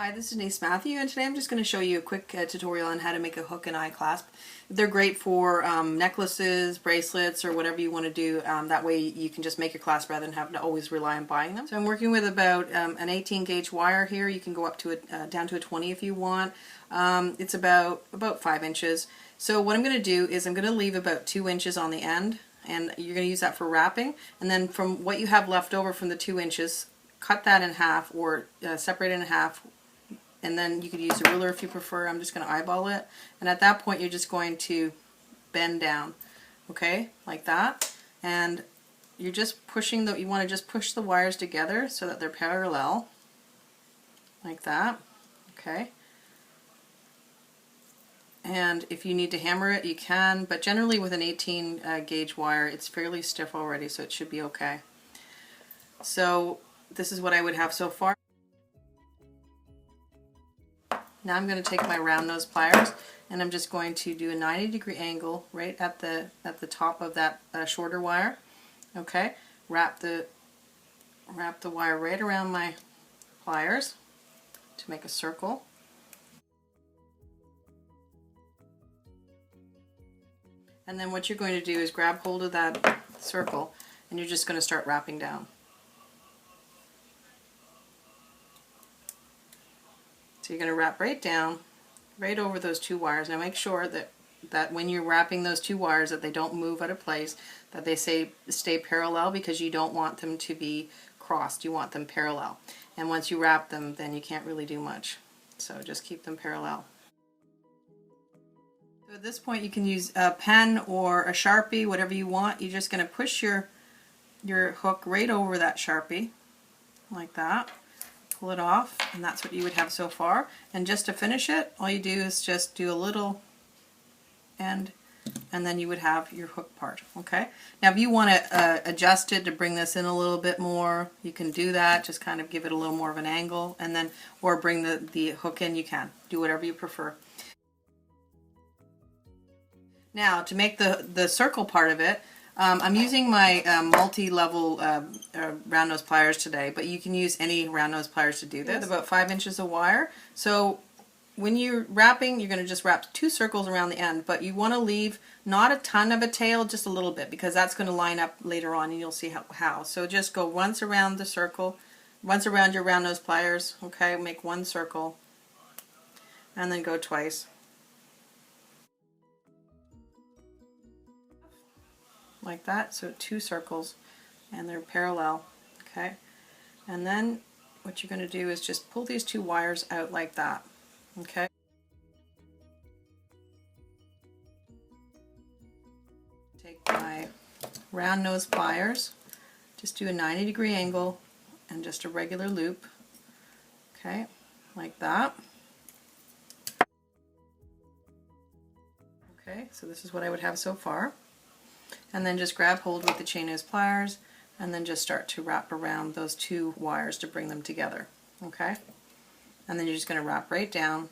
Hi, this is Denise Mathew, and today I'm just going to show you a quick tutorial on how to make a hook and eye clasp. They're great for necklaces, bracelets, or whatever you want to do. That way you can just make your clasp rather than having to always rely on buying them. So I'm working with about an 18 gauge wire here. You can go up to down to a 20 if you want. It's about 5 inches. So what I'm going to do is I'm going to leave about 2 inches on the end, and you're going to use that for wrapping. And then from what you have left over from the 2 inches, cut that in half or separate it in half. And then you could use a ruler if you prefer. I'm just going to eyeball it. And at that point you're just going to bend down, okay, like that. And you're just pushing you want to just push the wires together so that they're parallel, like that, okay. And if you need to hammer it, you can, but generally with an 18 gauge wire, it's fairly stiff already, so it should be okay. So this is what I would have so far. Now I'm going to take my round nose pliers and I'm just going to do a 90-degree angle right at the top of that shorter wire. Okay, wrap the wire right around my pliers to make a circle. And then what you're going to do is grab hold of that circle and you're just going to start wrapping down. So you're going to wrap right down, right over those two wires. Now make sure that when you're wrapping those two wires that they don't move out of place, that they stay parallel, because you don't want them to be crossed. You want them parallel. And once you wrap them, then you can't really do much. So just keep them parallel. So at this point you can use a pen or a Sharpie, whatever you want. You're just going to push your hook right over that Sharpie, like that. Pull it off, and that's what you would have so far. And just to finish it, all you do is just do a little end, and then you would have your hook part. Okay. Now if you want to adjust it to bring this in a little bit more, you can do that. Just kind of give it a little more of an angle, and then or bring the hook in. You can do whatever you prefer. Now to make the circle part of it, I'm using my multi-level round nose pliers today, but you can use any round nose pliers to do this. With about 5 inches of wire. So when you're wrapping, you're going to just wrap 2 circles around the end, but you want to leave not a ton of a tail, just a little bit, because that's going to line up later on and you'll see how. So just go once around the circle, once around your round nose pliers, okay, make 1 circle, and then go twice. Like that, so 2 circles, and they're parallel, okay. And then what you're going to do is just pull these 2 wires out like that, okay. Take my round nose pliers, just do a 90-degree angle and just a regular loop, okay, like that. Okay, so this is what I would have so far. And then just grab hold with the chain nose pliers and then just start to wrap around those 2 wires to bring them together, okay. And then you're just going to wrap right down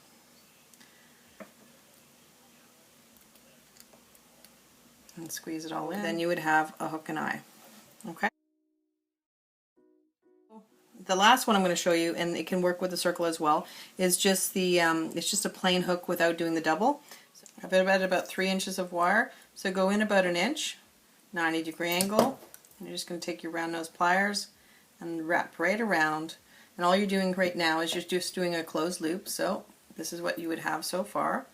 and squeeze it all in. Then you would have a hook and eye, okay. The last one I'm going to show you, and it can work with the circle as well, is just the it's just a plain hook without doing the double. So I've got about 3 inches of wire, so go in about 1 inch, 90-degree angle, and you're just going to take your round nose pliers and wrap right around. And all you're doing right now is you're just doing a closed loop. So this is what you would have so far.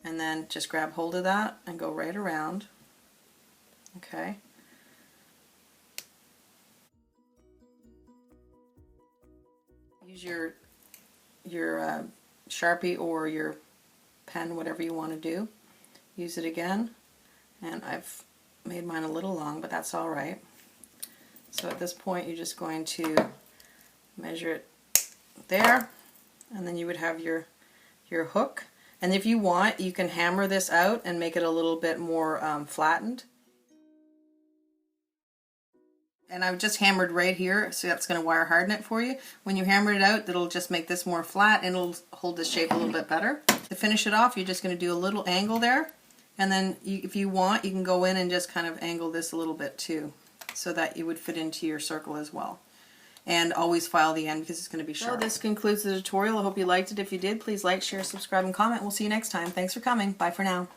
And then just grab hold of that and go right around, okay. Use your Sharpie or your pen, whatever you want to do. Use it again, and I've made mine a little long, but that's all right. So at this point you're just going to measure it there, and then you would have your hook. And if you want, you can hammer this out and make it a little bit more flattened. And I've just hammered right here, so that's going to wire harden it for you. When you hammer it out, it'll just make this more flat and it'll hold the shape a little bit better. To finish it off, you're just going to do a little angle there, and then if you want, you can go in and just kind of angle this a little bit too, so that it would fit into your circle as well. and always file the end because it's going to be sharp. So this concludes the tutorial. I hope you liked it. If you did, please like, share, subscribe, and comment. We'll see you next time. Thanks for coming. Bye for now.